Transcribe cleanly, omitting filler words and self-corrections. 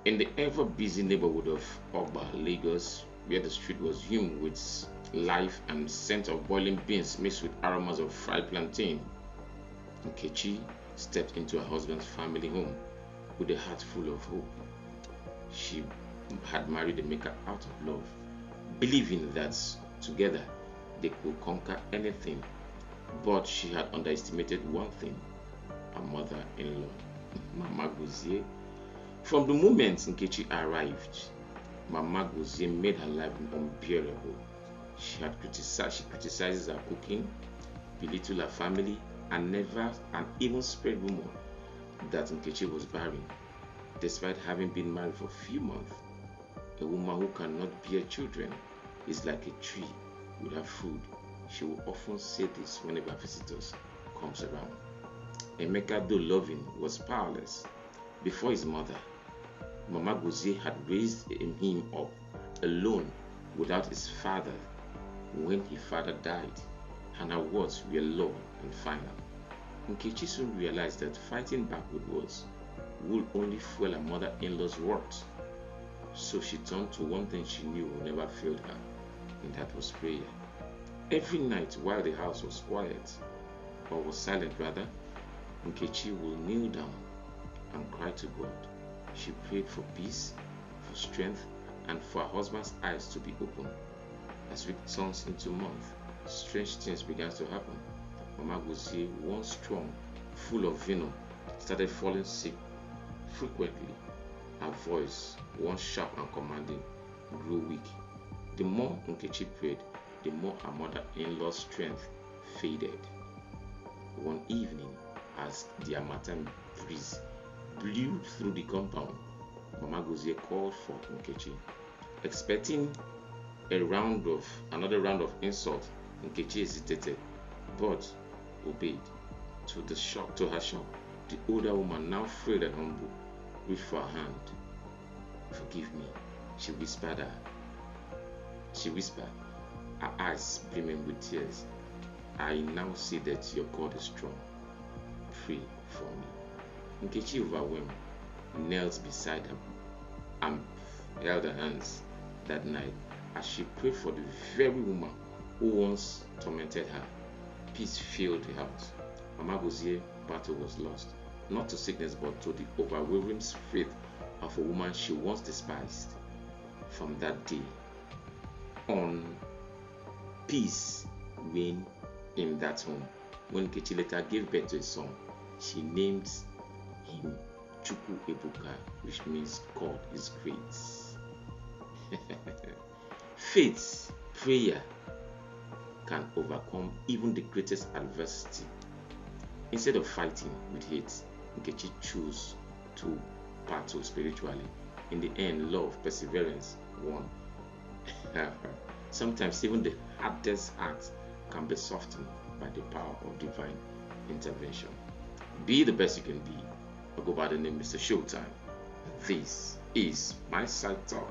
In the ever-busy neighborhood of Oba, Lagos, where the street was hum with life and scent of boiling beans mixed with aromas of fried plantain, Nkechi stepped into her husband's family home with a heart full of hope. She had married a maker out of love, believing that together they could conquer anything. But she had underestimated one thing: her mother-in-law, Mama Gozie. From the moment Nkechi arrived, Mama Gozie made her life unbearable. She criticizes her cooking, belittled her family, and even spread rumor that Nkechi was barren, despite having been married for a few months. A woman who cannot bear children is like a tree without fruit. She will often say this whenever visitors comes around. Emeka, though loving, was powerless. Before his mother, Mama Gozie had raised him up alone without his father when his father died, and her words were law and final. Nkechi soon realized that fighting back with words would only fuel her mother-in-law's words. So she turned to one thing she knew never failed her, and that was prayer. Every night while the house was quiet, or was silent rather, Nkechi would kneel down and cry to God. She prayed for peace, for strength, and for her husband's eyes to be open. As week turns into month, strange things began to happen. Mama Gozie, once strong, full of venom, started falling sick frequently. Her voice, once sharp and commanding, grew weak. The more Nkechi prayed, the more her mother-in-law's strength faded. One evening, as the harmattan breeze blew through the compound, Mama Gozie called for Nkechi. Expecting another round of insult, Nkechi hesitated, but obeyed. To her shock, the older woman, now frail and humble, reached for her hand. "Forgive me," she whispered, her eyes brimming with tears. "I now see that your God is strong. Pray for me." Nkechi, overwhelmed, knelt beside her and held her hands. That night, as she prayed for the very woman who once tormented her, peace filled the house. Mama Gozie's battle was lost, not to sickness but to the overwhelming faith of a woman she once despised. From that day on, peace reigned in that home. When Nkechi later gave birth to a son, she named him Chukwu Ebuka, which means God is great. Faith, prayer, can overcome even the greatest adversity. Instead of fighting with hate, Nkechi chose to battle spiritually. In the end, love, perseverance won. Sometimes even the hardest heart can be softened by the power of divine intervention. Be the best you can be. I go by the name Mr. Showtime. This is my side talk.